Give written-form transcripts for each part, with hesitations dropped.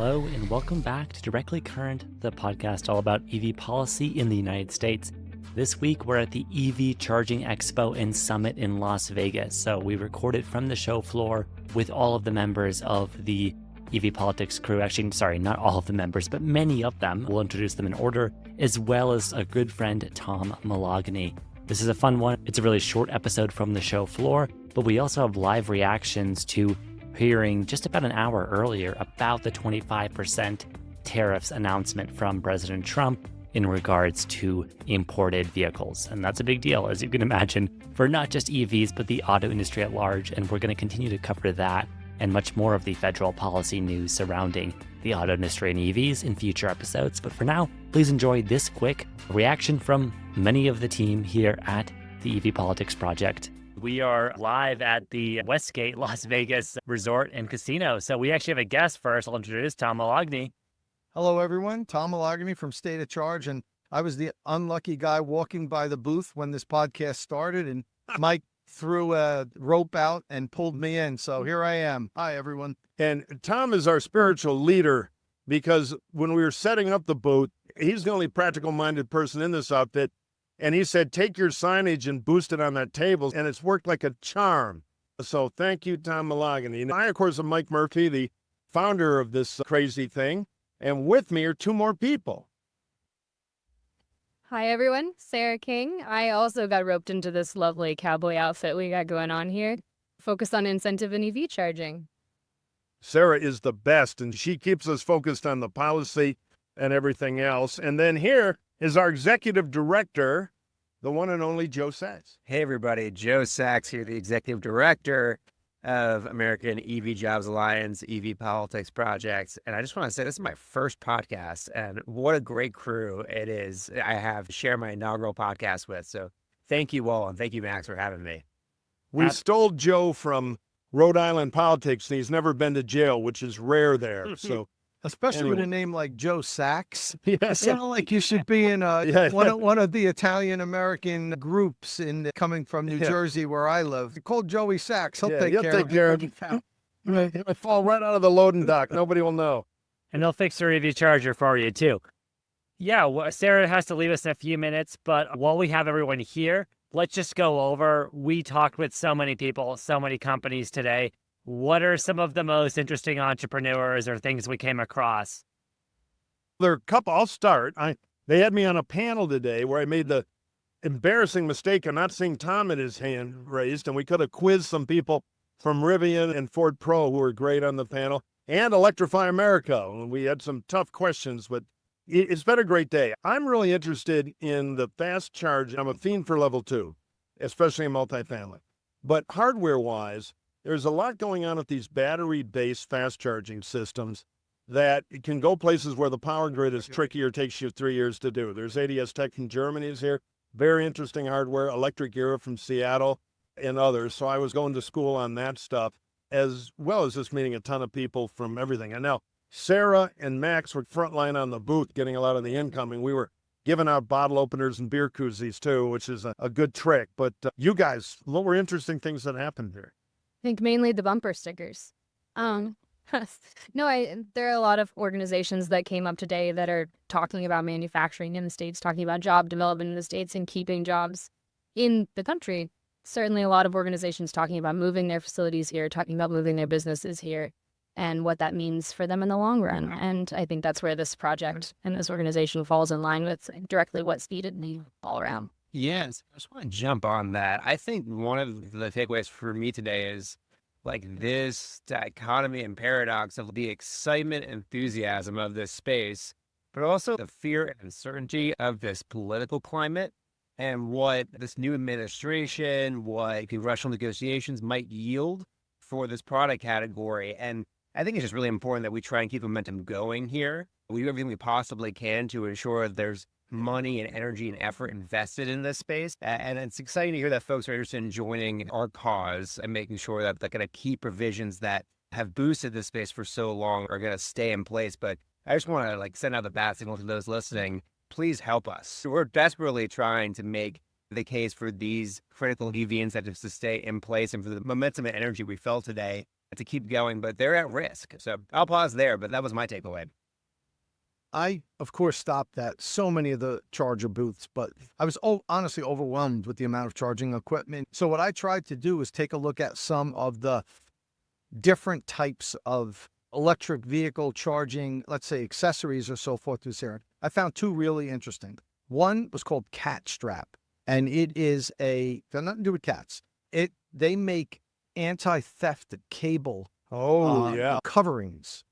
Hello, and welcome back to Directly Current, the podcast all about EV policy in the United States. This week, we're at the EV Charging Expo and Summit in Las Vegas. So we recorded from the show floor with all of the members of the EV Politics crew. Actually, sorry, not all of the members, but many of them. We'll introduce them in order, as well as a good friend, Tom Moloughney. This is a fun one. It's a really short episode from the show floor, but we also have live reactions to hearing just about an hour earlier about the 25% tariffs announcement from President Trump in regards to imported vehicles. And that's a big deal, as you can imagine, for not just EVs, but the auto industry at large. And we're going to continue to cover that and much more of the federal policy news surrounding the auto industry and EVs in future episodes. But for now, please enjoy this quick reaction from many of the team here at the EV Politics Project. We are live at the Westgate Las Vegas Resort and Casino. So we actually have a guest first. I'll introduce Tom Moloughney. Hello, everyone. Tom Moloughney from State of Charge. And I was the unlucky guy walking by the booth when this podcast started, and Mike threw a rope out and pulled me in. So here I am. Hi, everyone. And Tom is our spiritual leader, because when we were setting up the booth, he's the only practical-minded person in this outfit. And he said, take your signage and boost it on that table. And it's worked like a charm. So thank you, Tom Moloughney. And I, of course, am Mike Murphy, the founder of this crazy thing. And with me are two more people. Hi, everyone. Sarah King. I also got roped into this lovely cowboy outfit we got going on here. Focused on incentive and EV charging. Sarah is the best, and she keeps us focused on the policy and everything else. And then here is our executive director, the one and only Joe Sachs. Hey, everybody. Joe Sachs here, the executive director of American EV Jobs Alliance, EV Politics Project. And I just want to say this is my first podcast, and what a great crew it is I have to share my inaugural podcast with. So thank you all, and thank you, Max, for having me. We stole Joe from Rhode Island politics, and he's never been to jail, which is rare there. So, Especially with a name like Joe Sachs. yes. You know, like you should be in one of the Italian-American groups coming from New Jersey, where I live. Call Joey Sachs. He'll take care of it. He'll fall right out of the loading dock. Nobody will know. And they'll fix your EV charger for you, too. Yeah, well, Sarah has to leave us in a few minutes, but while we have everyone here, let's just go over. We talked with so many people, so many companies today. What are some of the most interesting entrepreneurs or things we came across? There are a couple. I'll start. They had me on a panel today where I made the embarrassing mistake of not seeing Tom at his hand raised, and we could have quizzed some people from Rivian and Ford Pro who were great on the panel, and Electrify America. And we had some tough questions, but it's been a great day. I'm really interested in the fast charge. I'm a fiend for level 2, especially in multifamily. But hardware-wise, there's a lot going on with these battery-based fast charging systems that can go places where the power grid is trickier, takes you 3 years to do. There's ADS Tech from Germany is here. Very interesting hardware. Electric Era from Seattle and others. So I was going to school on that stuff, as well as just meeting a ton of people from everything. And now Sarah and Max were frontline on the booth, getting a lot of the incoming. We were giving out bottle openers and beer koozies too, which is a good trick. But you guys, what were interesting things that happened here? I think mainly the bumper stickers. There are a lot of organizations that came up today that are talking about manufacturing in the States, talking about job development in the States and keeping jobs in the country. Certainly a lot of organizations talking about moving their facilities here, talking about moving their businesses here, and what that means for them in the long run. And I think that's where this project and this organization falls in line with directly what's needed all around. Yes, I just want to jump on that. I think one of the takeaways for me today is like this dichotomy and paradox of the excitement and enthusiasm of this space, but also the fear and uncertainty of this political climate and what this new administration, what congressional negotiations might yield for this product category. And I think it's just really important that we try and keep momentum going here. We do everything we possibly can to ensure that there's money and energy and effort invested in this space. And it's exciting to hear that folks are interested in joining our cause and making sure that the kind of key provisions that have boosted this space for so long are going to stay in place. But I just want to send out the bat signal to those listening. Please help us. We're desperately trying to make the case for these critical EV incentives to stay in place and for the momentum and energy we felt today to keep going, but they're at risk. So I'll pause there, but that was my takeaway. I, of course, stopped at so many of the charger booths, but I was honestly overwhelmed with the amount of charging equipment. So what I tried to do is take a look at some of the different types of electric vehicle charging, let's say accessories or so forth this area. I found two really interesting. One was called Cat Strap, and it is they're nothing to do with cats. They make anti-theft cable coverings.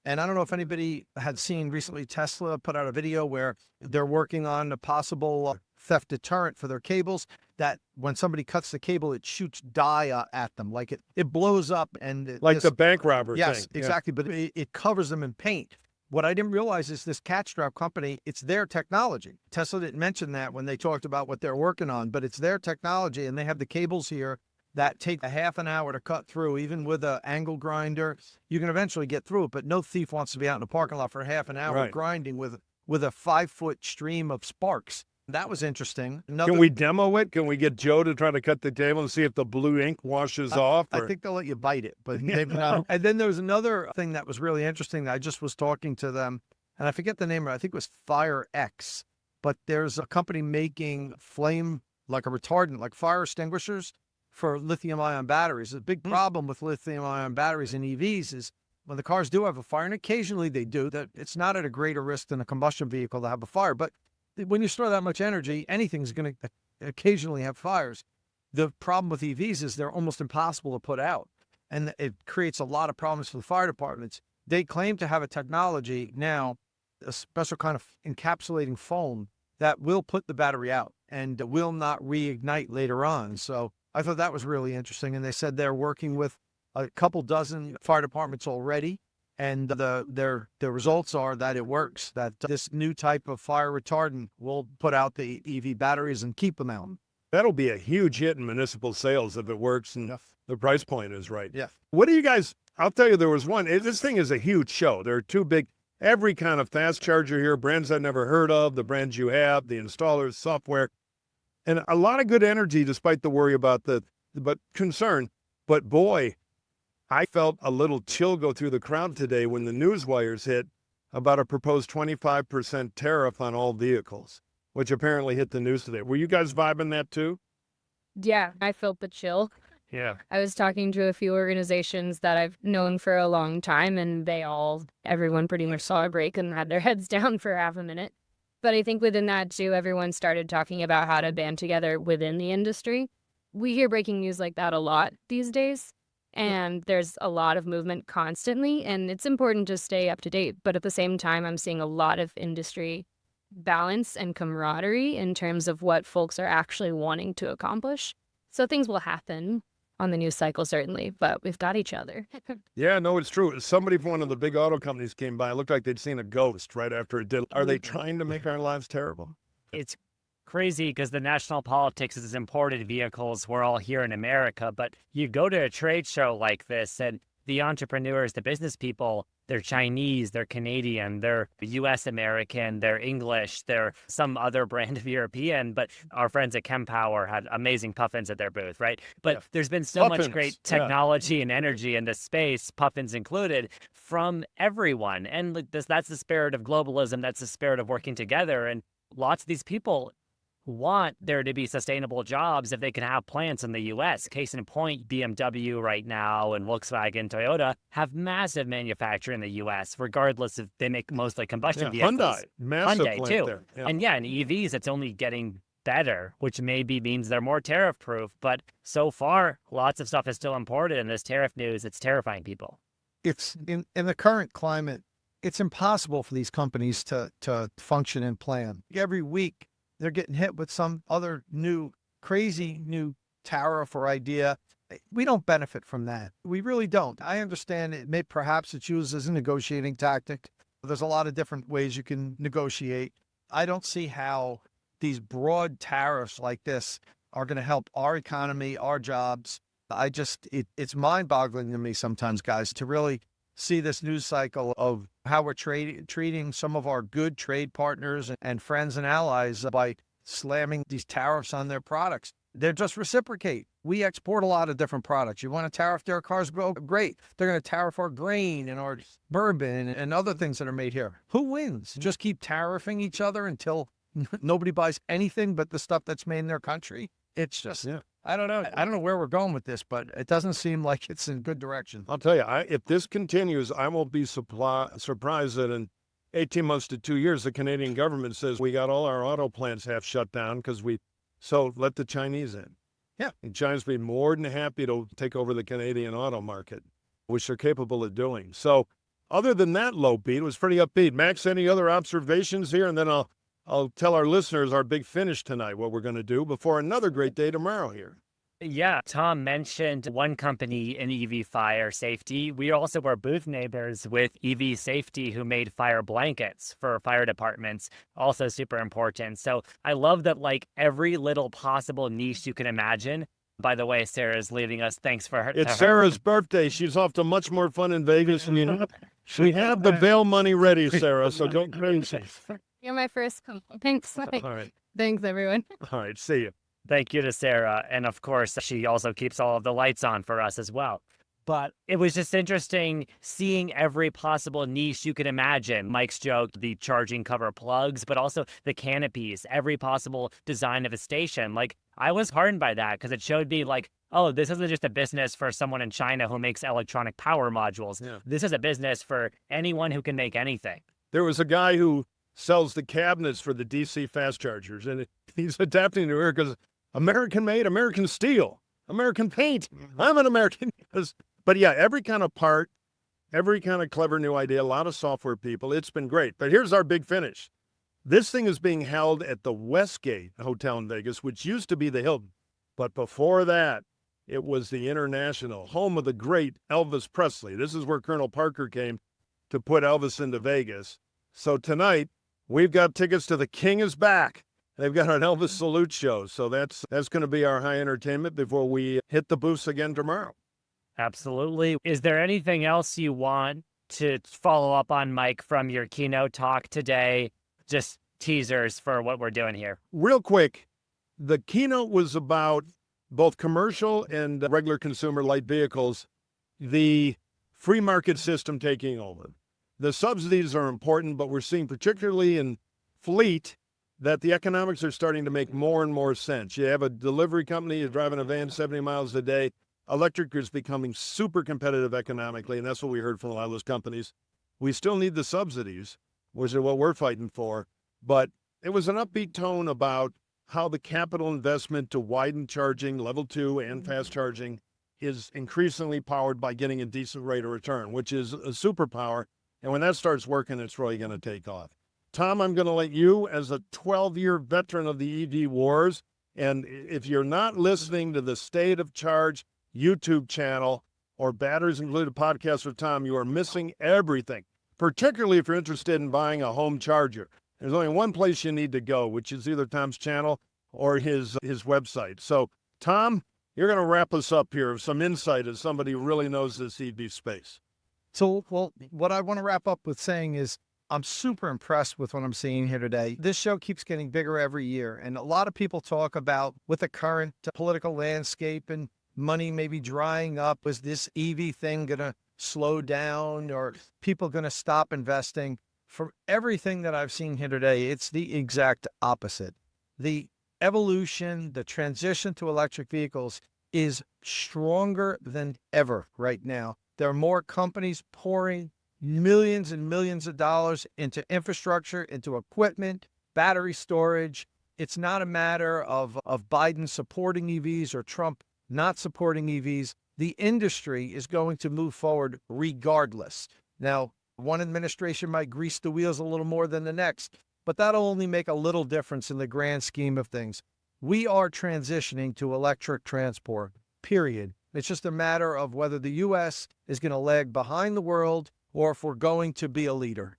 And I don't know if anybody had seen recently, Tesla put out a video where they're working on a possible theft deterrent for their cables, that when somebody cuts the cable, it shoots dye at them. Like it blows up and like the bank robber yes, thing. exactly. But it covers them in paint. What I didn't realize is this Cat Strap company, it's their technology. Tesla didn't mention that when they talked about what they're working on, but it's their technology, and they have the cables here that take a half an hour to cut through. Even with an angle grinder, you can eventually get through it, but no thief wants to be out in the parking lot for half an hour grinding with a 5-foot stream of sparks. That was interesting. Can we demo it? Can we get Joe to try to cut the table and see if the blue ink washes off? I think they'll let you bite it, but maybe not. And then there was another thing that was really interesting. I just was talking to them, and I forget the name. I think it was Fire X, but there's a company making flame, like a retardant, like fire extinguishers for lithium-ion batteries. The big problem with lithium-ion batteries in EVs is when the cars do have a fire, and occasionally they do, that it's not at a greater risk than a combustion vehicle to have a fire. But when you store that much energy, anything's going to occasionally have fires. The problem with EVs is they're almost impossible to put out, and it creates a lot of problems for the fire departments. They claim to have a technology now, a special kind of encapsulating foam that will put the battery out and will not reignite later on. So I thought that was really interesting. And they said they're working with a couple dozen fire departments already. And the results are that it works, that this new type of fire retardant will put out the EV batteries and keep them out. That'll be a huge hit in municipal sales if it works and the price point is right. Yeah. What do you guys, I'll tell you, there was one, this thing is a huge show. There are two big, every kind of fast charger here, brands I've never heard of, the brands you have, the installers, software, and a lot of good energy despite the worry about concern. But boy, I felt a little chill go through the crowd today when the news wires hit about a proposed 25% tariff on all vehicles, which apparently hit the news today. Were you guys vibing that too? Yeah, I felt the chill. Yeah. I was talking to a few organizations that I've known for a long time, and everyone pretty much saw a break and had their heads down for half a minute. But I think within that too, everyone started talking about how to band together within the industry. We hear breaking news like that a lot these days. And there's a lot of movement constantly, and it's important to stay up to date. But at the same time, I'm seeing a lot of industry balance and camaraderie in terms of what folks are actually wanting to accomplish. So things will happen on the news cycle, certainly, but we've got each other. Yeah, no, it's true. Somebody from one of the big auto companies came by. It looked like they'd seen a ghost right after it did. Are they trying to make our lives terrible? It's crazy because the national politics is imported vehicles. We're all here in America, but you go to a trade show like this and the entrepreneurs, the business people, they're Chinese, they're Canadian, they're US American, they're English, they're some other brand of European, but our friends at Kempower had amazing puffins at their booth, right? But there's been so much great technology and energy in this space, puffins included, from everyone. And that's the spirit of globalism, that's the spirit of working together. And lots of these people want there to be sustainable jobs if they can have plants in the U.S. Case in point, BMW right now and Volkswagen, Toyota have massive manufacturing in the U.S., regardless if they make mostly combustion vehicles. Hyundai, massive Hyundai plant too. there. Yeah. And in EVs, it's only getting better, which maybe means they're more tariff proof. But so far, lots of stuff is still imported, and this tariff news, it's terrifying people. It's in the current climate, it's impossible for these companies to function and plan. Every week, they're getting hit with some other crazy new tariff or idea. We don't benefit from that. We really don't. I understand perhaps it's used as a negotiating tactic. There's a lot of different ways you can negotiate. I don't see how these broad tariffs like this are going to help our economy, our jobs. It's mind-boggling to me sometimes, guys, to really see this news cycle of how we're treating some of our good trade partners and friends and allies by slamming these tariffs on their products. They're just reciprocate. We export a lot of different products. You want to tariff their cars? Go great. They're going to tariff our grain and our bourbon and other things that are made here. Who wins? Just keep tariffing each other until nobody buys anything but the stuff that's made in their country. It's just, I don't know. I don't know where we're going with this, but it doesn't seem like it's in good direction. I'll tell you, if this continues, I won't be surprised that in 18 months to 2 years, the Canadian government says we got all our auto plants half shut down so let the Chinese in. Yeah. And China's been more than happy to take over the Canadian auto market, which they're capable of doing. So other than that low beat, it was pretty upbeat. Max, any other observations here? And then I'll tell our listeners our big finish tonight, what we're going to do before another great day tomorrow here. Yeah, Tom mentioned one company in EV fire safety. We also were booth neighbors with EV Safety, who made fire blankets for fire departments, also super important. So I love that, like, every little possible niche you can imagine. By the way, Sarah's leaving us. Thanks for her. It's Sarah's birthday. She's off to much more fun in Vegas. And we have the bail money ready, Sarah, so don't crazy. You're my first Thanks. All right. Thanks, everyone. All right. See you. Thank you to Sarah. And of course, she also keeps all of the lights on for us as well. But it was just interesting seeing every possible niche you could imagine. Mike's joke, the charging cover plugs, but also the canopies, every possible design of a station. Like, I was heartened by that because it showed me, like, oh, this isn't just a business for someone in China who makes electronic power modules. Yeah. This is a business for anyone who can make anything. There was a guy who sells the cabinets for the DC fast chargers, and he's adapting to it because American made, American steel, American paint. I'm an American. But yeah, every kind of part, every kind of clever new idea, a lot of software people. It's been great. But here's our big finish. This thing is being held at the Westgate Hotel in Vegas, which used to be the Hilton. But before that, it was the International, home of the great Elvis Presley. This is where Colonel Parker came to put Elvis into Vegas. So tonight, we've got tickets to The King is Back. They've got an Elvis salute show, so that's going to be our high entertainment before we hit the booths again tomorrow. Absolutely. Is there anything else you want to follow up on, Mike, from your keynote talk today? Just teasers for what we're doing here. Real quick, the keynote was about both commercial and regular consumer light vehicles, the free market system taking over. The subsidies are important, but we're seeing particularly in fleet that the economics are starting to make more and more sense. You have a delivery company, you're driving a van 70 miles a day. Electric is becoming super competitive economically, and that's what we heard from a lot of those companies. We still need the subsidies, which is what we're fighting for. But it was an upbeat tone about how the capital investment to widen charging, level 2 and fast charging, is increasingly powered by getting a decent rate of return, which is a superpower. And when that starts working, it's really going to take off. Tom, I'm going to let you, as a 12-year veteran of the EV wars, and if you're not listening to the State of Charge YouTube channel or Batteries Included podcast with Tom, you are missing everything, particularly if you're interested in buying a home charger. There's only one place you need to go, which is either Tom's channel or his website. So, Tom, you're going to wrap us up here with some insight as somebody who really knows this EV space. So, well, what I want to wrap up with saying is I'm super impressed with what I'm seeing here today. This show keeps getting bigger every year. And a lot of people talk about, with the current political landscape and money maybe drying up, is this EV thing going to slow down or people going to stop investing? For everything that I've seen here today, it's the exact opposite. The evolution, the transition to electric vehicles is stronger than ever right now. There are more companies pouring millions and millions of dollars into infrastructure, into equipment, battery storage. It's not a matter of Biden supporting EVs or Trump not supporting EVs. The industry is going to move forward regardless. Now, one administration might grease the wheels a little more than the next, but that'll only make a little difference in the grand scheme of things. We are transitioning to electric transport, period. It's just a matter of whether the U.S. is going to lag behind the world or if we're going to be a leader.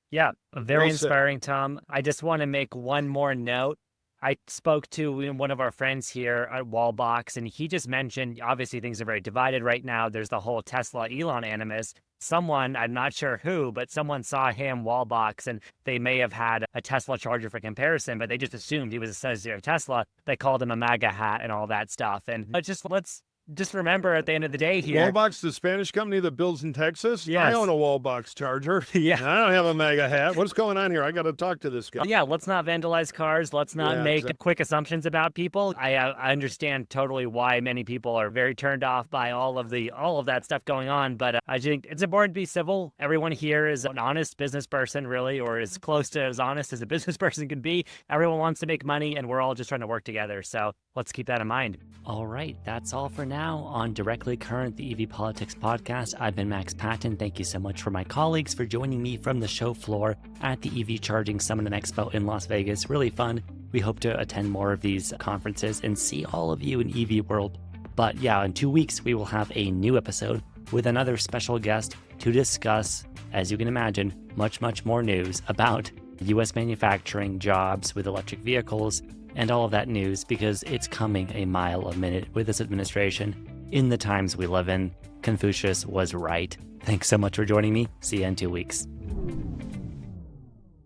Yeah, very inspiring, Tom. I just want to make one more note. I spoke to one of our friends here at Wallbox, and he just mentioned, obviously things are very divided right now. There's the whole Tesla Elon animus. someone, I'm not sure who, but someone saw Ham Wallbox and they may have had a Tesla charger for comparison, but they just assumed he was a Sub-Zero Tesla. They called him a MAGA hat and all that stuff. And let's just remember at the end of the day here. Wallbox, the Spanish company that builds in Texas? Yes. I own a Wallbox charger. Yeah. I don't have a MAGA hat. What's going on here? I got to talk to this guy. Yeah, let's not vandalize cars. Let's not Yeah, make exactly. quick assumptions about people. I understand totally why many people are very turned off by all of that stuff going on, but I think it's important to be civil. Everyone here is an honest business person, really, or as close to as honest as a business person can be. Everyone wants to make money, and we're all just trying to work together. So let's keep that in mind. All right, that's all for now on Directly Current, the EV Politics podcast. I've been Max Patton. Thank you so much for my colleagues for joining me from the show floor at the EV Charging Summit and Expo in Las Vegas. Really fun. We hope to attend more of these conferences and see all of you in EV world. But yeah, in 2 weeks, we will have a new episode with another special guest to discuss, as you can imagine, much, much more news about U.S. manufacturing, jobs with electric vehicles, and all of that news, because it's coming a mile a minute with this administration. In the times we live in, Confucius was right. Thanks so much for joining me. See you in 2 weeks.